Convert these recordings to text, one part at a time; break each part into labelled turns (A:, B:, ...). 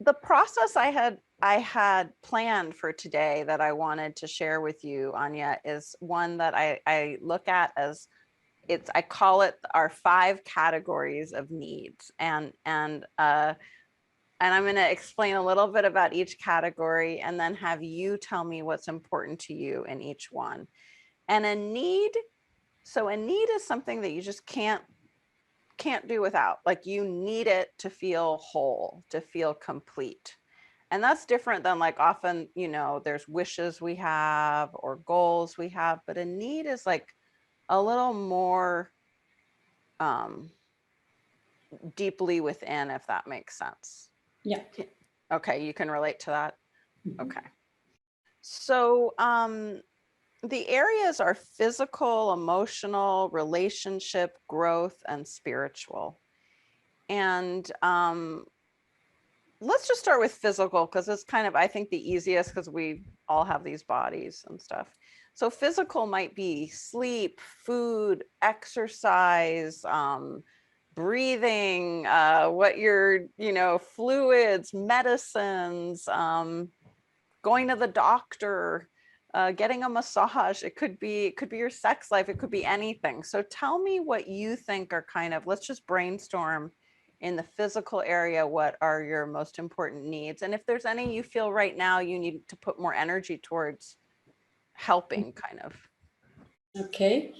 A: the process I had planned for today that I wanted to share with you, Anya, is one that I look at as I call it our 5 categories of needs. And I'm going to explain a little bit about each category and then have you tell me what's important to you in each one. And a need is something that you just can't do without. Like, you need it to feel whole, to feel complete. And that's different than, like, often, there's wishes we have or goals we have, but a need is like a little more deeply within, if that makes sense.
B: Yeah.
A: Okay, you can relate to that.
B: Mm-hmm.
A: Okay. So the areas are physical, emotional, relationship, growth, and spiritual. And let's just start with physical, because it's kind of, I think, the easiest, because we all have these bodies and stuff. So physical might be sleep, food, exercise, breathing, what your, fluids, medicines, going to the doctor, getting a massage. It could be your sex life. It could be anything. So tell me what you think are kind of, let's just brainstorm in the physical area. What are your most important needs? And if there's any you feel right now you need to put more energy towards helping, kind of.
B: Okay.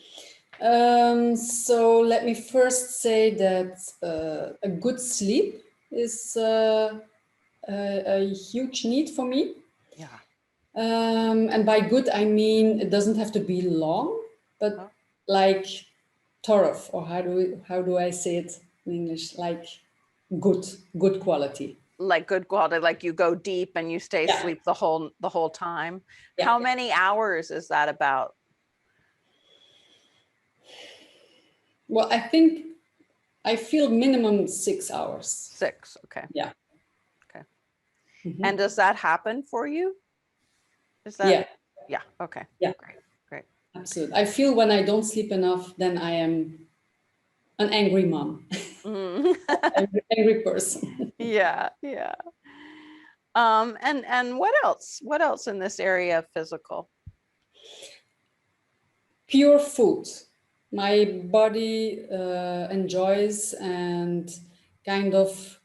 B: So let me first say that a good sleep is a huge need for me.
A: Yeah.
B: And by good, I mean it doesn't have to be long, but
A: Oh.
B: like thorough, or how do I say it in English? Like good quality.
A: Like good quality, like you go deep and you stay
B: Yeah.
A: asleep the whole time.
B: Yeah.
A: How many hours is that about?
B: Well, I feel minimum 6 hours.
A: 6. Okay.
B: Yeah.
A: Okay.
B: Mm-hmm.
A: And does that happen for you? Is that?
B: Yeah.
A: Yeah. Okay.
B: Yeah.
A: Great.
B: Absolutely. I feel when I don't sleep enough, then I am an angry mom,
A: Mm.
B: angry person.
A: Yeah. And what else? What else in this area of physical?
B: Pure food. My body enjoys and kind of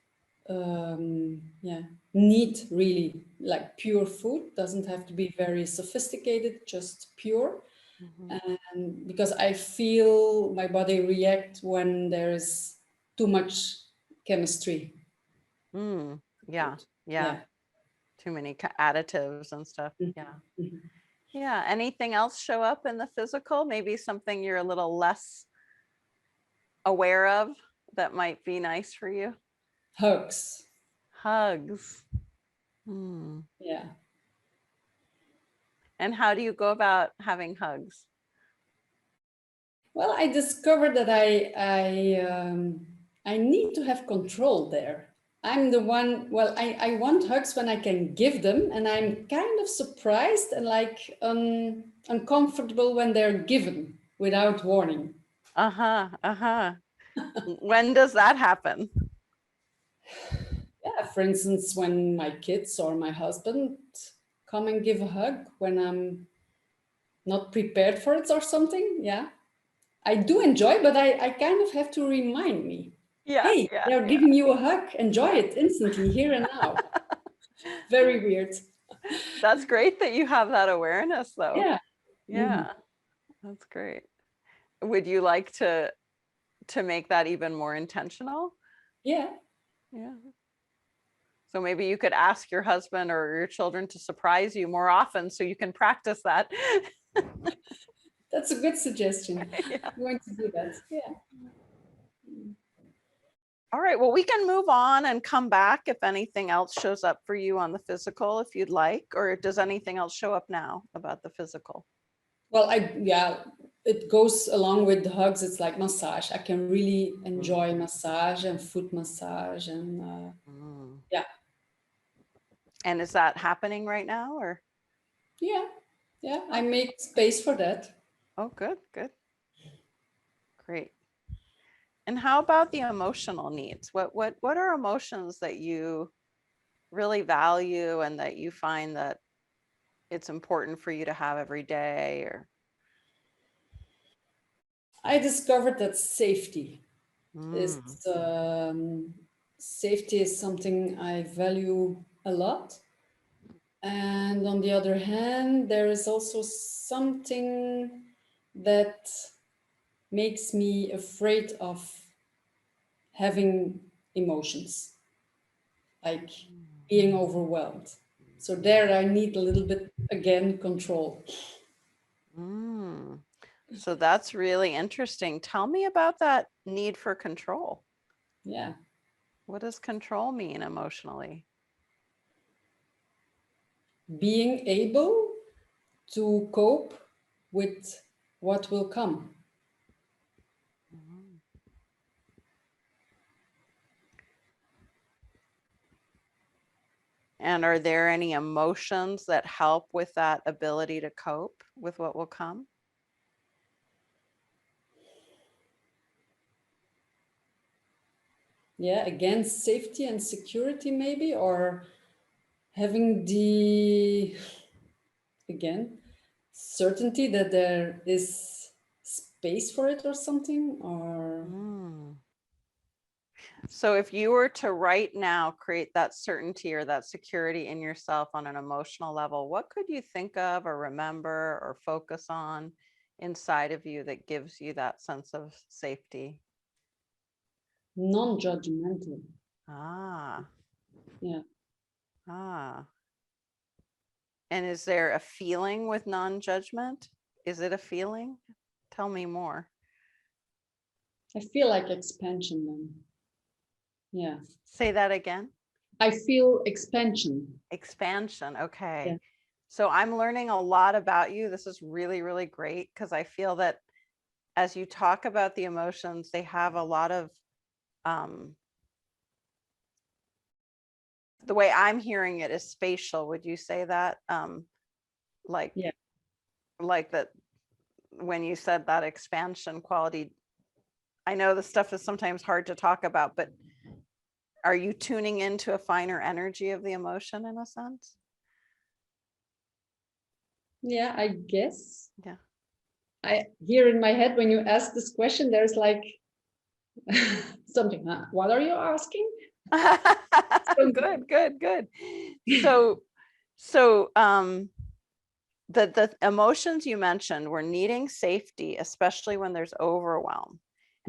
B: need really like pure food. Doesn't have to be very sophisticated, just pure.
A: Mhm.
B: And because I feel my body react when there is too much chemistry.
A: Mm. Yeah.
B: Yeah.
A: Too many additives and stuff. Yeah.
B: Mhm.
A: Yeah. Anything else show up in the physical? Maybe something you're a little less aware of that might be nice for you?
B: Hugs.
A: Hugs. Hmm.
B: Yeah.
A: And how do you go about having hugs?
B: Well, I discovered that I need to have control there. I'm the one. Well, I want hugs when I can give them, and I'm kind of surprised and like uncomfortable when they're given without warning.
A: Uh-huh. Uh-huh. When does that happen?
B: Yeah, for instance, when my kids or my husband come and give a hug when I'm not prepared for it or something. Yeah, I do enjoy, but I kind of have to remind me,
A: Yeah.
B: hey, they're giving you a hug. Enjoy it instantly, here and now. Very weird.
A: That's great that you have that awareness, though.
B: Yeah. Mhm.
A: Yeah, that's great. Would you like to make that even more intentional?
B: Yeah.
A: Yeah. So maybe you could ask your husband or your children to surprise you more often so you can practice that.
B: That's a good suggestion.
A: Yeah.
B: I'm going to do that. Yeah.
A: All right, well, we can move on and come back if anything else shows up for you on the physical, if you'd like, or does anything else show up now about the physical?
B: Well, it goes along with the hugs. It's like massage. I can really enjoy massage and foot massage and
A: Mm.
B: yeah.
A: And is that happening right now, or?
B: Yeah. Yeah. I
A: Oh,
B: make space for that.
A: oh, good. Great. And how about the emotional needs? What are emotions that you really value and that you find that it's important for you to have every day? Or
B: I discovered that safety is
A: mm,
B: safety is something I value a lot. And on the other hand, there is also something that makes me afraid of having emotions, like being overwhelmed. So there I need a little bit again control.
A: mm. So that's really interesting. Tell me about that need for control.
B: Yeah.
A: What does control mean emotionally?
B: Being able to cope with what will come.
A: Mhm. And are there any emotions that help with that ability to cope with what will come?
B: Yeah, again, safety and security maybe, or having the, again, certainty that there is space for it or something, or
A: Mm. So if you were to right now create that certainty or that security in yourself on an emotional level, what could you think of or remember or focus on inside of you that gives you that sense of safety?
B: non-judgmental.
A: Ah,
B: Yeah.
A: ah. And is there a feeling with non-judgment? Is it a feeling? Tell me more.
B: I feel like expansion then. Yeah.
A: Say that again.
B: I feel expansion.
A: Expansion.
B: Yeah.
A: Okay. So I'm learning a lot about you. This is really, really great because I feel that as you talk about the emotions, they have a lot of um, the way I'm hearing it is spatial. Would you say that? Like,
B: Yeah.
A: like that when you said that expansion quality, I know this stuff is sometimes hard to talk about, but are you tuning into a finer energy of the emotion in a sense?
B: Yeah, I guess.
A: Yeah.
B: I hear in my head when you ask this question, there's like something. Huh? What are you asking?
A: Good, good, good. So, so the emotions you mentioned were needing safety, especially when there's overwhelm,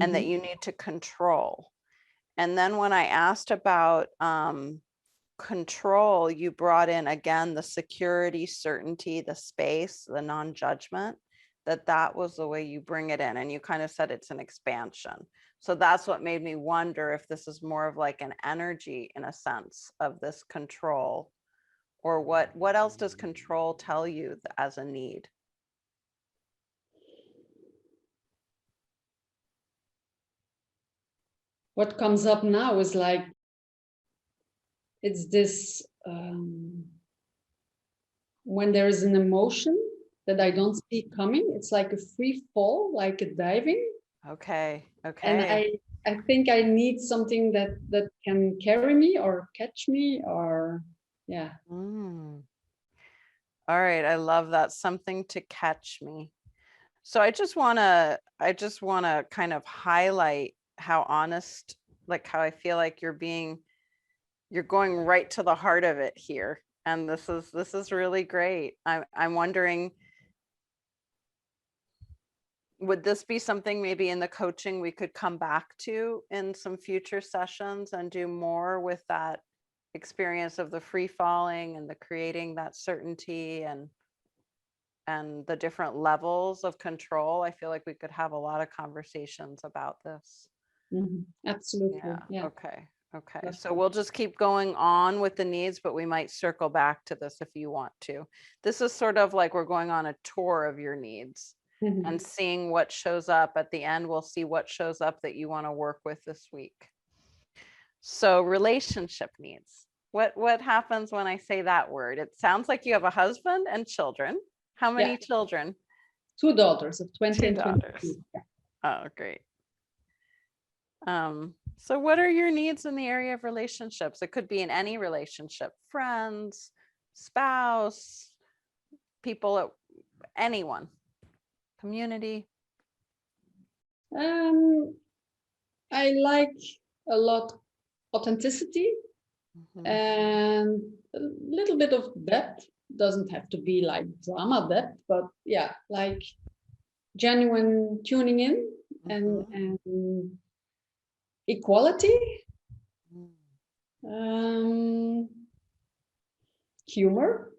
A: and that
B: Mhm.
A: you need to control. And then when I asked about control, you brought in again the security, certainty, the space, the non-judgment, that was the way you bring it in. And you kind of said it's an expansion. So that's what made me wonder if this is more of like an energy in a sense of this control, or what else does control tell you as a need?
B: What comes up now is like it's this when there is an emotion that I don't see coming, it's like a free fall, like a diving.
A: Okay,
B: And
A: okay.
B: I think I need something that can carry me or catch me or yeah.
A: Mm. All right, I love that. Something to catch me. So I just want to kind of highlight how honest, like how I feel like you're going right to the heart of it here. And this is really great. I'm wondering, would this be something maybe in the coaching we could come back to in some future sessions and do more with that experience of the free falling and the creating that certainty and the different levels of control? I feel like we could have a lot of conversations about this.
B: Absolutely.
A: Yeah.
B: Yeah.
A: Okay. Okay.
B: Love
A: So
B: that.
A: we'll just keep going on with the needs, but we might circle back to this if you want to. This is sort of like we're going on a tour of your needs and
B: Mhm.
A: seeing what shows up at the end. We'll see what shows up that you want to work with this week. So relationship needs. What happens when I say that word? It sounds like you have a husband and children. How
B: Yeah.
A: many children?
B: Two daughters of 20
A: Two
B: and
A: daughters.
B: 22. Yeah.
A: Oh, great. So what are your needs in the area of relationships? It could be in any relationship, friends, spouse, people, anyone, community.
B: I like a lot authenticity
A: Mhm.
B: and a little bit of depth. Doesn't have to be like drama depth, but yeah, like genuine tuning in
A: Mhm.
B: and equality,
A: Mm.
B: um, humor,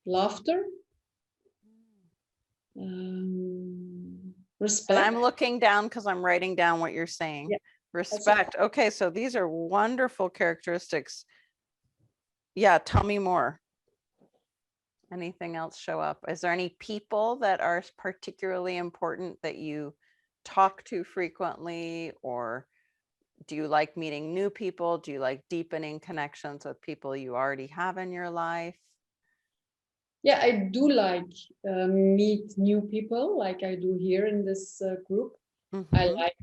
B: laughter,
A: And
B: respect.
A: I'm looking down because I'm writing down what you're saying.
B: Yeah, also,
A: Respect. Okay, so these are wonderful characteristics. Yeah, tell me more. Anything else show up? Is there any people that are particularly important that you talk to frequently, or do you like meeting new people? Do you like deepening connections with people you already have in your life?
B: yeah, I do like meet new people, like I do here in this group. I
A: Mhm.
B: like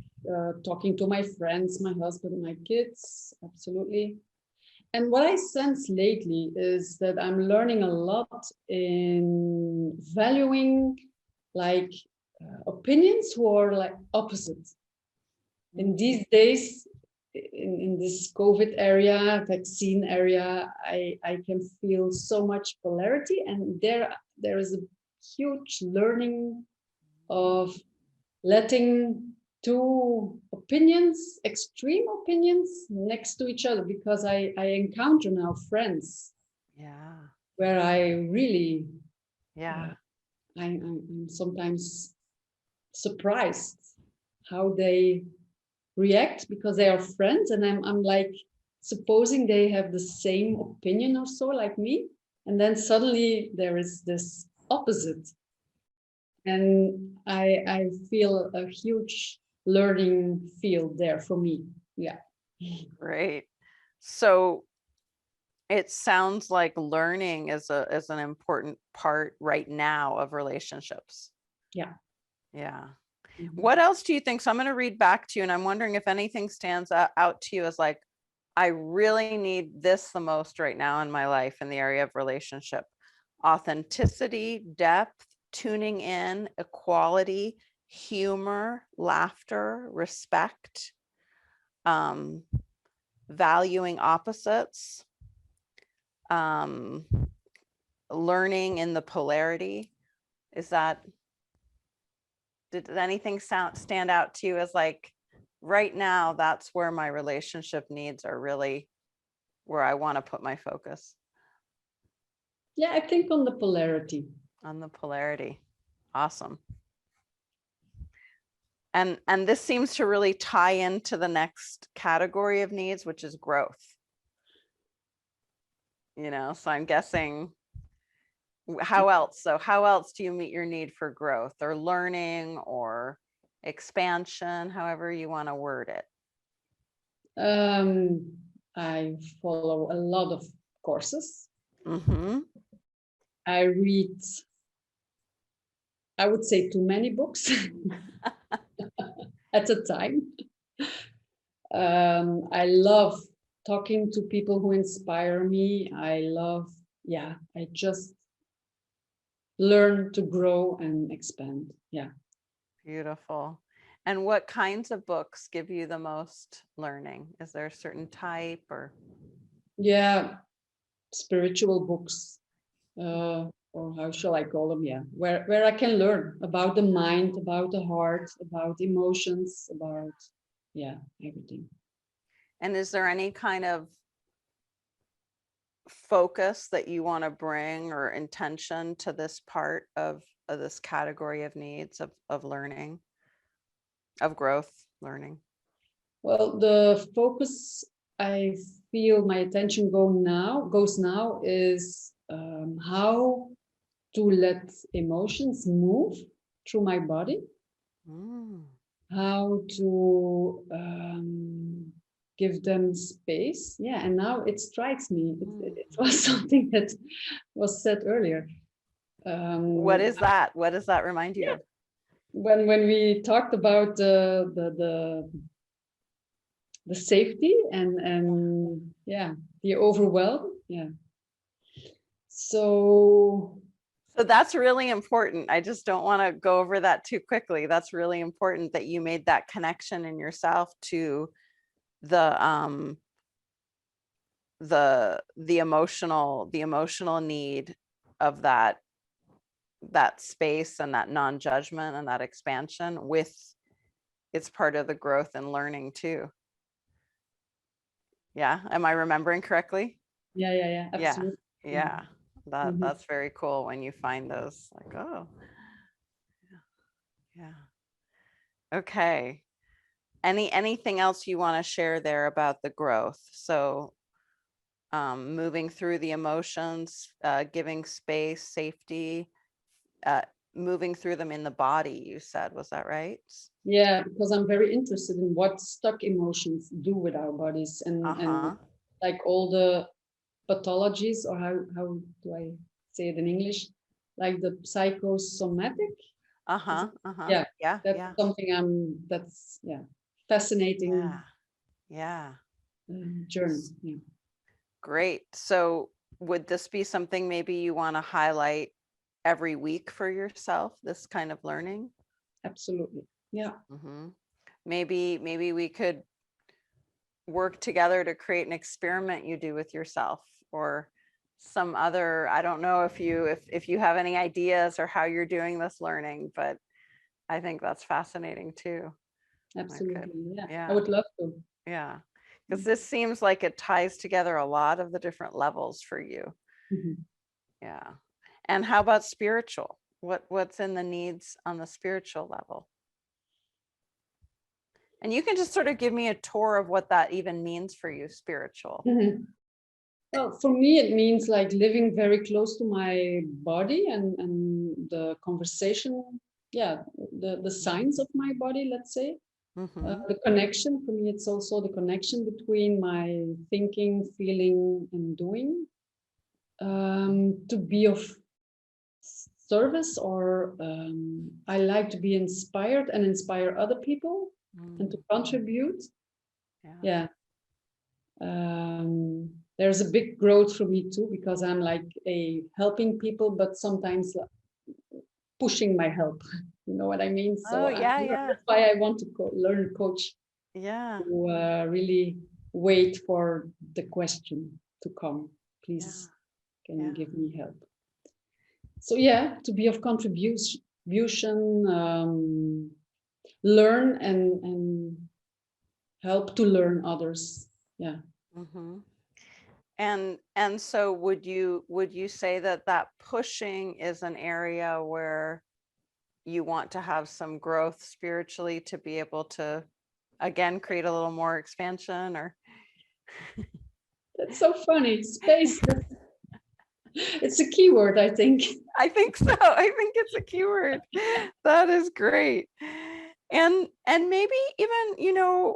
B: talking to my friends, my husband, my kids, absolutely. And what I sense lately is that I'm learning a lot in valuing like opinions who are like opposite. In these days, in this COVID area, vaccine area, I can feel so much polarity, and there is a huge learning of letting two opinions, extreme opinions, next to each other, because I encounter now friends
A: Yeah.
B: where I really,
A: Yeah.
B: I'm sometimes surprised how they react because they are friends, and I'm like supposing they have the same opinion or so like me, and then suddenly there is this opposite, and I feel a huge learning field there for me. Yeah.
A: Great. So it sounds like learning is an important part right now of relationships.
B: Yeah.
A: Yeah.
B: Mhm.
A: What else do you think? So I'm going to read back to you, and I'm wondering if anything stands out to you as like, I really need this the most right now in my life in the area of relationship. Authenticity, depth, tuning in, equality, humor, laughter, respect, um, valuing opposites, um, learning in the polarity. Is that, did anything stand out to you as like, right now, that's where my relationship needs are really where I want to put my focus?
B: Yeah, I think on the polarity.
A: On the polarity. Awesome. And this seems to really tie into the next category of needs, which is growth. So I'm guessing how else? So how else do you meet your need for growth or learning or expansion, however you want to word it?
B: I follow a lot of courses.
A: Mm-hmm.
B: I read, I would say, too many books at a time. I love talking to people who inspire me. I love, yeah, I just learn to grow and expand. Yeah.
A: Beautiful. And what kinds of books give you the most learning? Is there a certain type or?
B: Yeah, spiritual books, or how shall I call them? Yeah, where I can learn about the mind, about the heart, about emotions, about, yeah, everything.
A: And is there any kind of focus that you want to bring or intention to this part of this category of needs of learning, of growth, learning?
B: Well, the focus I feel my attention goes now is how to let emotions move through my body,
A: Mm.
B: how to give them space. Yeah, and now it strikes me. It was something that was said earlier.
A: What
B: Um,
A: is that? What does that remind you
B: yeah,
A: of?
B: when we talked about the the safety and yeah, the overwhelm. Yeah. So
A: that's really important. I just don't want to go over that too quickly. That's really important that you made that connection in yourself to the emotional need of that space and that non-judgment and that expansion with it's part of the growth and learning too. Yeah, am I remembering correctly?
B: yeah, absolutely.
A: Yeah,
B: Mhm.
A: that's very cool when you find those, like, oh yeah. Okay, anything else you want to share there about the growth? So moving through the emotions, giving space, safety, uh, moving through them in the body, you said, was that right?
B: Yeah, because I'm very interested in what stuck emotions do with our bodies and
A: Uh-huh.
B: like all the pathologies, or how do I say it in English? Like the psychosomatic. Is
A: Uh-huh.
B: it?
A: Uh-huh.
B: Yeah,
A: Yeah.
B: that's
A: Yeah.
B: something that's yeah, fascinating
A: Yeah. Yeah.
B: journey. Yeah,
A: Great. So would this be something maybe you want to highlight every week for yourself, this kind of learning?
B: absolutely. Yeah.
A: Mm-hmm. Maybe we could work together to create an experiment you do with yourself, or some other, I don't know if you have any ideas or how you're doing this learning, but I think that's fascinating too. I could,
B: Absolutely. Yeah, I
A: yeah,
B: would love to.
A: yeah. Because this seems like it ties together a lot of the different levels for you.
B: Mhm.
A: Yeah. And how about spiritual? What's in the needs on the spiritual level? And you can just sort of give me a tour of what that even means for you, spiritual.
B: Mhm. Well, for me, it means like living very close to my body and the conversation. Yeah, the signs of my body, let's say.
A: Mm-hmm.
B: The connection, for me, it's also the connection between my thinking, feeling, and doing. To be of service, or I like to be inspired and inspire other people and to contribute.
A: Yeah.
B: Yeah. There's a big growth for me too, because I'm like a helping people, but sometimes pushing my help. You know what I mean?
A: Oh,
B: So
A: yeah, yeah.
B: that's why I want to learn coach,
A: Yeah.
B: to really wait for the question to come.
A: Yeah.
B: Please, can you
A: Yeah.
B: give me help? So yeah, to be of contribution, learn and help to learn others. Yeah.
A: Mm-hmm. And so would you say that that pushing is an area where you want to have some growth spiritually to be able to again create a little more expansion, or
B: That's so funny. Space, it's a keyword, I think.
A: I think so. I think it's a keyword. That is great. And maybe even,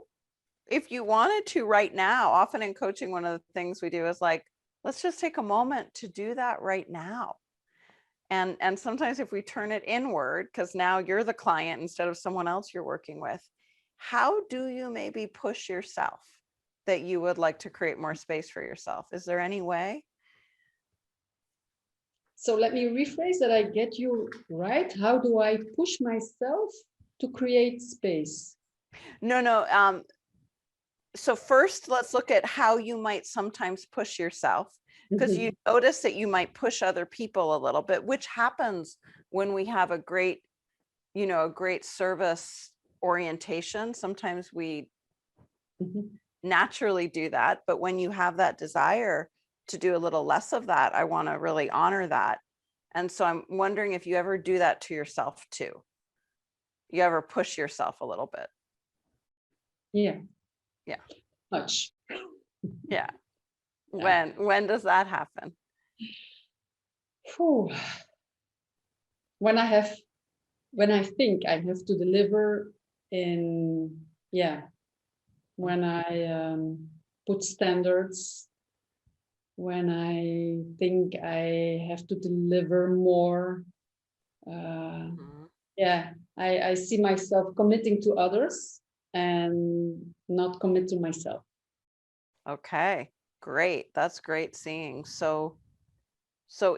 A: if you wanted to right now, often in coaching, one of the things we do is like, let's just take a moment to do that right now. And sometimes if we turn it inward, because now you're the client instead of someone else you're working with, how do you maybe push yourself that you would like to create more space for yourself? Is there any way?
B: So let me rephrase that I get you right. How do I push myself to create space?
A: No. So first, let's look at how you might sometimes push yourself, because you
B: Mhm.
A: notice that you might push other people a little bit, which happens when we have a great service orientation. Sometimes we
B: Mhm.
A: naturally do that, but when you have that desire to do a little less of that, I want to really honor that. And so I'm wondering if you ever do that to yourself too. You ever push yourself a little bit?
B: Yeah,
A: Yeah.
B: much.
A: Yeah.
B: Yeah.
A: When does that happen?
B: Phew. When I have, when I think I have to deliver in, yeah, when I put standards, when I think I have to deliver more. Uh,
A: Mhm.
B: yeah, I see myself committing to others and not commit to myself.
A: Okay, great. That's great seeing. So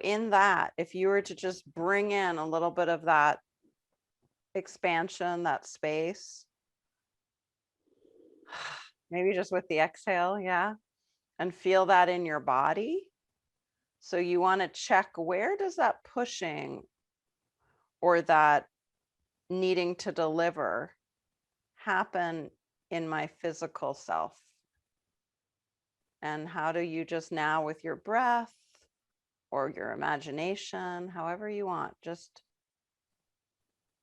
A: in that, if you were to just bring in a little bit of that expansion, that space, maybe just with the exhale, yeah, and feel that in your body. So you want to check, where does that pushing or that needing to deliver happen in my physical self? And how do you just now, with your breath or your imagination, however you want, just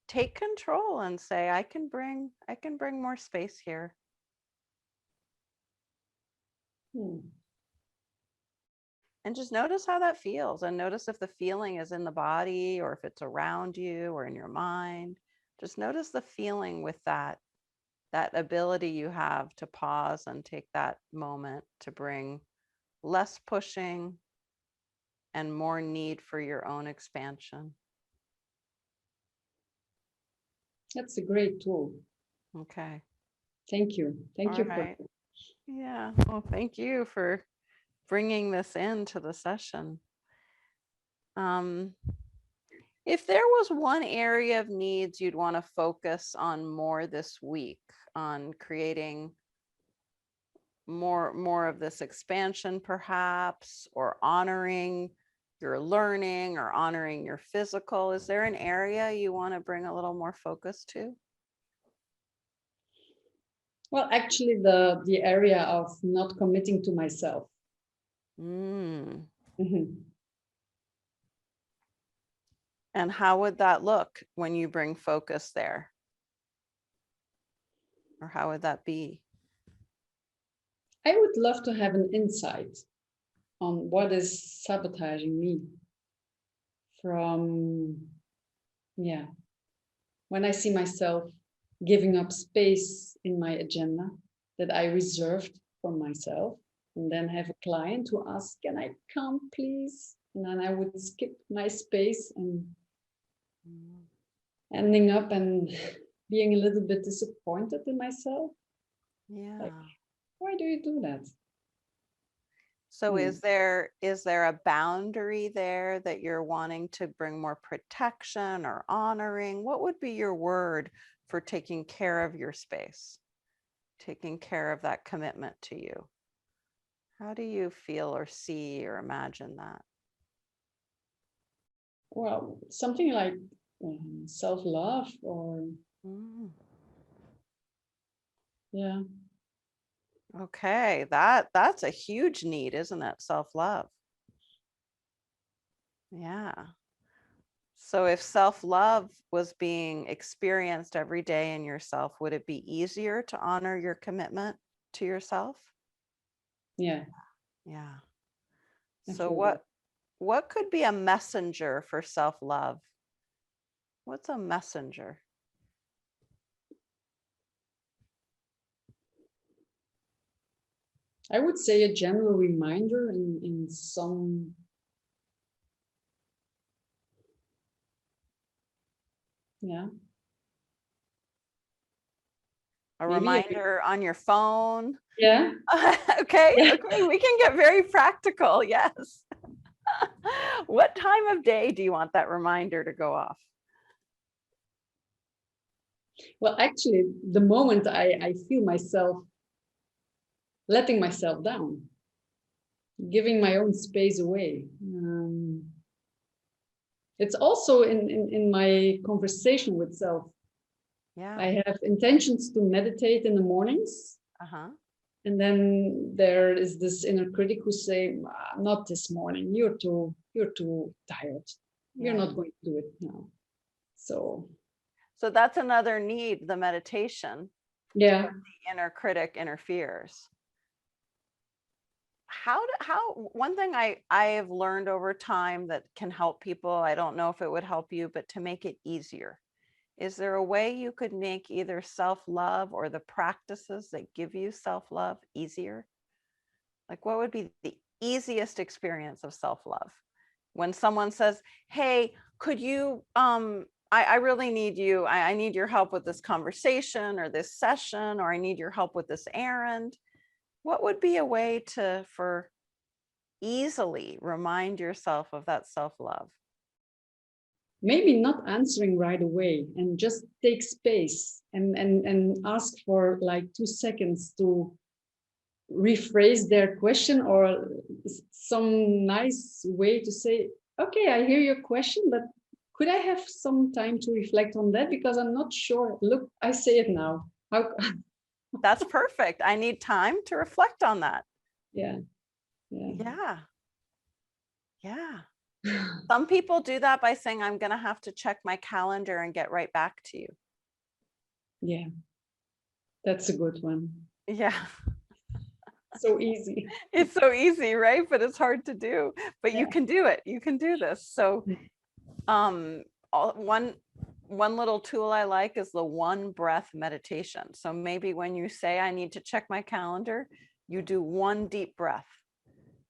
A: take control and say, I can bring more space here. And just notice how that feels, and notice if the feeling is in the body or if it's around you or in your mind. Just notice the feeling with that ability you have to pause and take that moment to bring less pushing and more need for your own expansion.
B: That's a great tool.
A: Okay.
B: Thank you. Thank you
A: Right.
B: for.
A: Yeah. Well, thank you for bringing this into the session. If there was one area of needs you'd want to focus on more this week, on creating more of this expansion perhaps, or honoring your learning or honoring your physical, is there an area you want to bring a little more focus to?
B: Well, actually, the area of not committing to myself.
A: Mm.
B: Mhm.
A: And how would that look when you bring focus there? Or how would that be?
B: I would love to have an insight on what is sabotaging me from, yeah, when I see myself giving up space in my agenda that I reserved for myself, and then have a client who asks, can I come, please? And then I would skip my space and ending up and being a little bit disappointed in myself.
A: Yeah.
B: Like, why do you do that?
A: So is there a boundary there that you're wanting to bring more protection or honoring? What would be your word for taking care of your space, taking care of that commitment to you? How do you feel or see or imagine that?
B: Well, something like self-love or,
A: Mm.
B: yeah.
A: Okay, that's a huge need, isn't it? Self-love. Yeah. So if self-love was being experienced every day in yourself, would it be easier to honor your commitment to yourself?
B: Yeah.
A: Yeah.
B: I
A: So
B: feel that.
A: what could be a messenger for self-love? What's a messenger?
B: I would say a general reminder in some, yeah,
A: A
B: maybe,
A: reminder on your phone?
B: yeah,
A: Okay,
B: yeah.
A: okay, we can get very practical. Yes. What time of day do you want that reminder to go off?
B: Well, actually, the moment I feel myself letting myself down, giving my own space away. It's also in my conversation with self.
A: Yeah.
B: I have intentions to meditate in the mornings.
A: Uh-huh.
B: And then there is this inner critic who say, not this morning, you're too tired. You're
A: Yeah.
B: not going to do it now. So
A: that's another need, the meditation.
B: yeah.
A: The inner critic interferes. How one thing I have learned over time that can help people, I don't know if it would help you, but to make it easier. Is there a way you could make either self-love or the practices that give you self-love easier? Like, what would be the easiest experience of self-love? When someone says, hey, could you, I really need you. I need your help with this conversation or this session, or I need your help with this errand. What would be a way for easily remind yourself of that self-love?
B: Maybe not answering right away, and just take space and ask for like 2 seconds to rephrase their question, or some nice way to say, okay, I hear your question, but could I have some time to reflect on that, because I'm not sure. Look, I say it now. How?
A: That's perfect. I need time to reflect on that.
B: Yeah, yeah.
A: Yeah. Some people do that by saying, I'm going to have to check my calendar and get right back to you.
B: Yeah, that's a good one.
A: Yeah.
B: So easy.
A: It's so easy, right? But it's hard to do. But you can do it. You can do this. So one little tool I like is the 1 breath meditation. So maybe when you say, I need to check my calendar, you do 1 deep breath.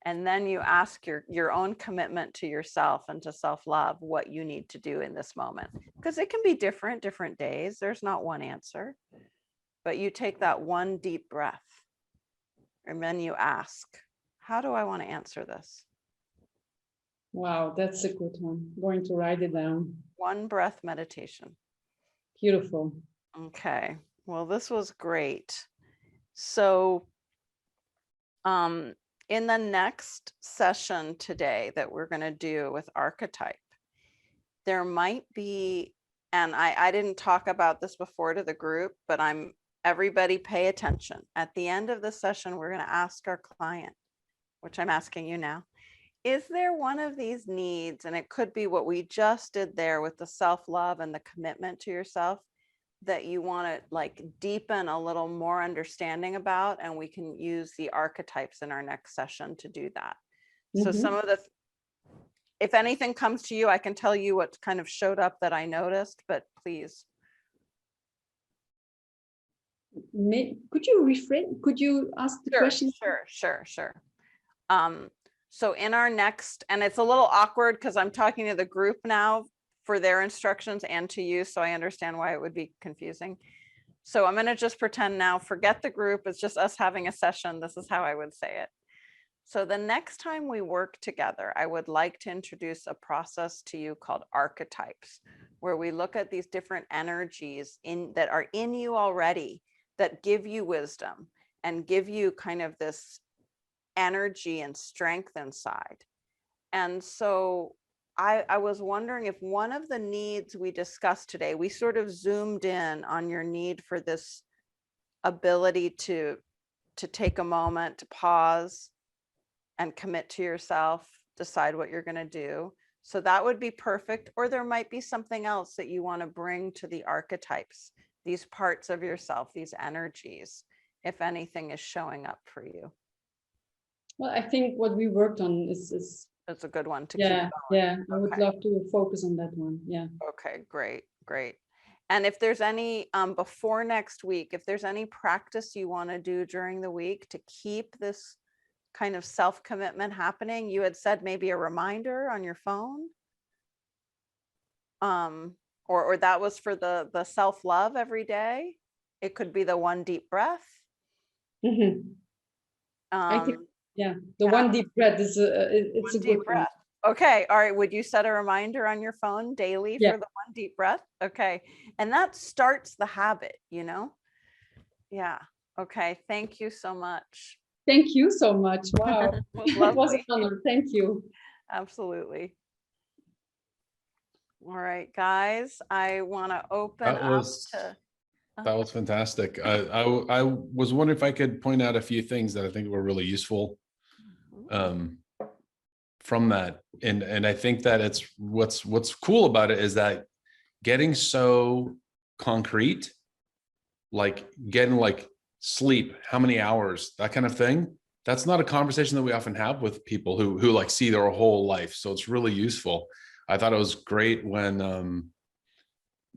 A: And then you ask your own commitment to yourself and to self-love what you need to do in this moment. Because it can be different days. There's not one answer. But you take that 1 deep breath. And then you ask, how do I want to answer this?
B: Wow, that's a good one. I'm going to write it down.
A: 1 breath meditation.
B: Beautiful.
A: Okay. Well, this was great. So in the next session today that we're going to do with archetype, there might be, and I didn't talk about this before to the group, but everybody pay attention. At the end of the session, we're going to ask our client, which I'm asking you now, is there one of these needs, and it could be what we just did there with the self-love and the commitment to yourself, that you want to like deepen a little more understanding about, and we can use the archetypes in our next session to do that. So some of the, if anything comes to you, I can tell you what kind of showed up that I noticed, but please.
B: Could you rephrase? Could you ask the question?
A: Sure. So in our next, and it's a little awkward because I'm talking to the group now for their instructions and to you, so I understand why it would be confusing. So I'm going to just pretend now, forget the group, it's just us having a session. This is how I would say it. So the next time we work together, I would like to introduce a process to you called archetypes, where we look at these different energies that are in you already that give you wisdom and give you kind of this energy and strength inside. And so I was wondering if one of the needs we discussed today, we sort of zoomed in on your need for this ability to take a moment to pause and commit to yourself, decide what you're going to do. So that would be perfect. Or there might be something else that you want to bring to the archetypes, these parts of yourself, these energies, if anything is showing up for you.
B: Well, I think what we worked on is
A: It's a good one to
B: keep
A: going.
B: Yeah, I would love to focus on that one. Yeah.
A: Okay, great. And if there's any, before next week, if there's any practice you want to do during the week to keep this kind of self-commitment happening, you had said maybe a reminder on your phone. Or that was for the self-love every day. It could be the 1 deep breath.
B: I think, yeah, the 1 deep breath is it's a good breath.
A: Okay, all right. Would you set a reminder on your phone daily for the 1 deep breath? Okay, and that starts the habit, you know? Yeah. Okay. Thank you so much.
B: Thank you so much. Wow, it was an honor. Thank you.
A: Absolutely. All right, guys. I want to open up to.
C: That was fantastic. I was wondering if I could point out a few things that I think were really useful from that. And I think that it's what's cool about it is that getting so concrete, like getting like sleep, how many hours, that kind of thing. That's not a conversation that we often have with people who like see their whole life. So it's really useful. I thought it was great when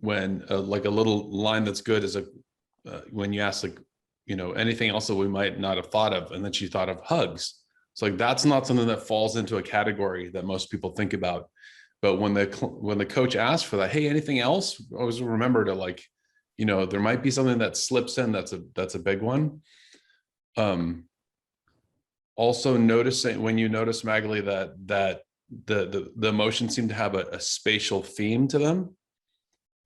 C: like a little line that's good is when you ask, like, you know, anything else that we might not have thought of, and then she thought of hugs. It's like that's not something that falls into a category that most people think about. But when the coach asked for that, hey, anything else? Always remember to, like, you know, there might be something that slips in. That's a big one. Also noticing, when you notice, Magali, that the emotions seem to have a spatial theme to them.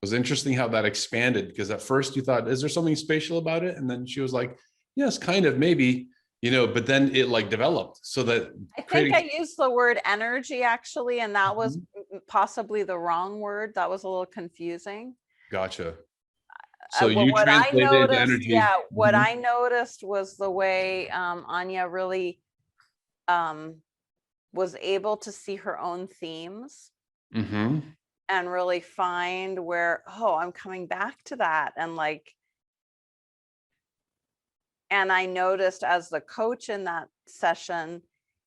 C: It was interesting how that expanded, because at first you thought, is there something spatial about it? And then she was like, yes, kind of, maybe, you know, but then it like developed so that
A: I think I used the word energy actually, and that was
C: Mhm.
A: possibly the wrong word. That was a little confusing.
C: Gotcha. So
A: Well,
C: you
A: what I
C: translated
A: noticed,
C: energy.
A: yeah, what
C: Mhm.
A: I noticed was the way Anya really was able to see her own themes
C: Mhm.
A: and really find where, oh, I'm coming back to that. And like, and I noticed as the coach in that session,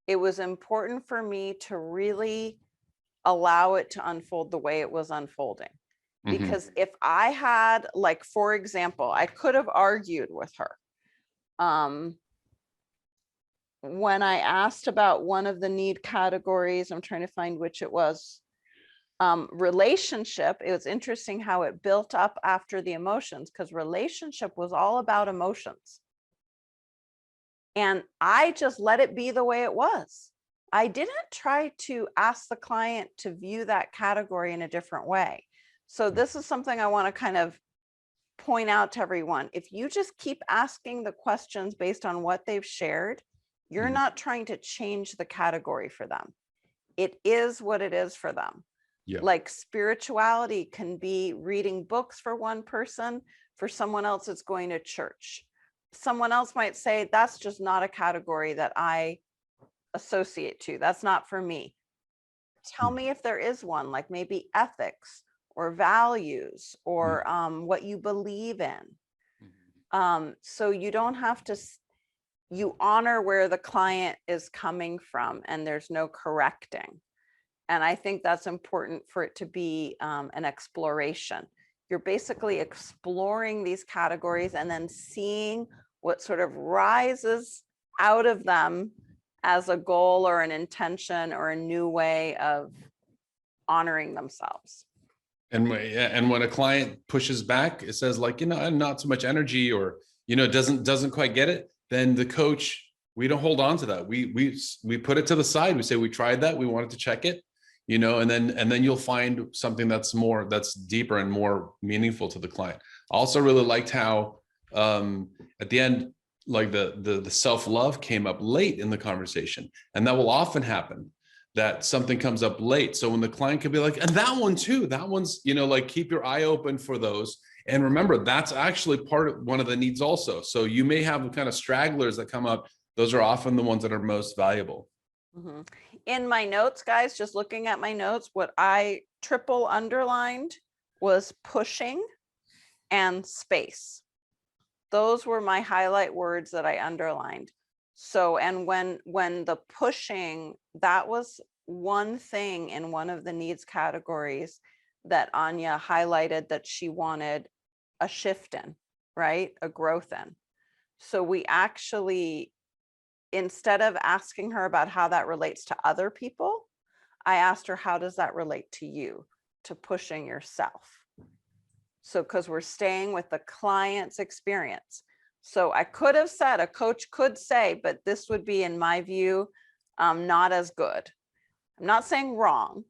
A: it was important for me to really allow it to unfold the way it was unfolding.
C: Mhm.
A: Because if I had, like, for example, I could have argued with her. When I asked about one of the need categories, I'm trying to find which it was, relationship, it was interesting how it built up after the emotions, because relationship was all about emotions. And I just let it be the way it was. I didn't try to ask the client to view that category in a different way. So this is something I want to kind of point out to everyone. If you just keep asking the questions based on what they've shared, you're
C: Mhm.
A: not trying to change the category for them. It is what it is for them.
C: Yeah.
A: Like spirituality can be reading books for one person, for someone else it's going to church. Someone else might say, that's just not a category that I associate to. That's not for me. Tell me if there is one, like maybe ethics or values or what you believe in. So you don't have to, you honor where the client is coming from and there's no correcting. And I think that's important for it to be an exploration. You're basically exploring these categories and then seeing what sort of rises out of them as a goal or an intention or a new way of honoring themselves.
C: And when a client pushes back, it says, like, you know, not so much energy, or, you know, doesn't quite get it, then the coach, we don't hold on to that. We put it to the side. We say, we tried that, we wanted to check it, you know, and then you'll find something that's deeper and more meaningful to the client. I also really liked how at the end, like the self-love came up late in the conversation, and that will often happen, that something comes up late. So when the client could be like, and that one too, that one's, you know, like, keep your eye open for those. And remember, that's actually part of one of the needs also. So you may have kind of stragglers that come up. Those are often the ones that are most valuable.
A: Mm-hmm. In my notes, guys, just looking at my notes, what I triple underlined was pushing and space. Those were my highlight words that I underlined. So, and when the pushing, that was one thing in one of the needs categories that Anya highlighted that she wanted a shift in, right? A growth in. So we actually, instead of asking her about how that relates to other people, I asked her, how does that relate to you, to pushing yourself? So, because we're staying with the client's experience. So I could have said, a coach could say, but this would be, in my view, not as good. I'm not saying wrong,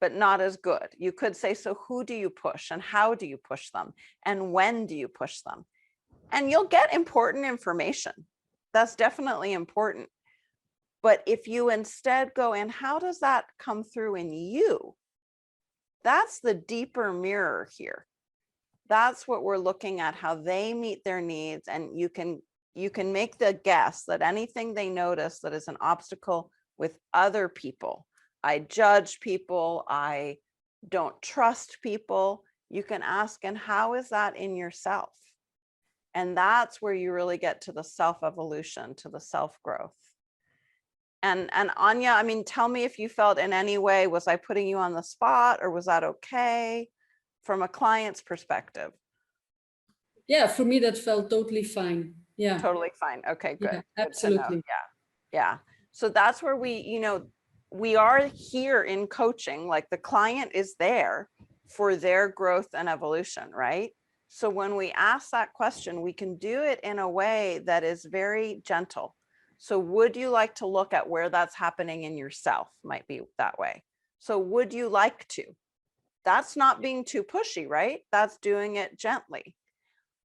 A: but not as good. You could say, so who do you push and how do you push them? And when do you push them? And you'll get important information. That's definitely important. But if you instead go, and how does that come through in you? That's the deeper mirror here. That's what we're looking at, how they meet their needs. And you can make the guess that anything they notice that is an obstacle with other people, I judge people, I don't trust people, you can ask, and how is that in yourself? And that's where you really get to the self-evolution, to the self-growth. And Anya, I mean, tell me if you felt in any way, was I putting you on the spot, or was that okay from a client's perspective?
B: Yeah, for me, that felt totally fine. Yeah.
A: Totally fine. Okay, good.
B: Yeah,
A: Good to know.
B: absolutely.
A: Yeah. Yeah. So that's where we, you know, we are here in coaching, like the client is there for their growth and evolution, right? So when we ask that question, we can do it in a way that is very gentle. So would you like to look at where that's happening in yourself? Might be that way. So would you like to? That's not being too pushy, right? That's doing it gently.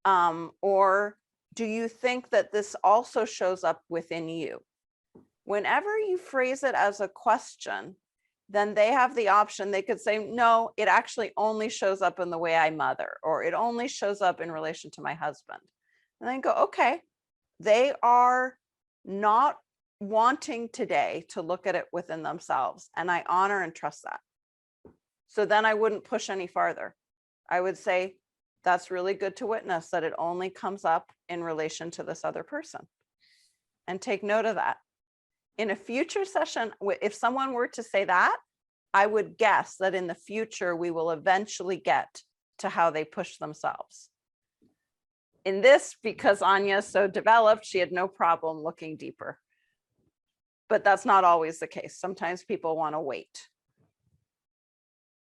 A: Or do you think that this also shows up within you? Whenever you phrase it as a question, then they have the option. They could say, no, it actually only shows up in the way I mother, or it only shows up in relation to my husband. And then go, okay, they are not wanting today to look at it within themselves. And I honor and trust that. So then I wouldn't push any farther. I would say, that's really good to witness that it only comes up in relation to this other person. And take note of that. In a future session, if someone were to say that, I would guess that in the future, we will eventually get to how they push themselves. In this, because Anya's so developed, she had no problem looking deeper. But that's not always the case. Sometimes people want to wait.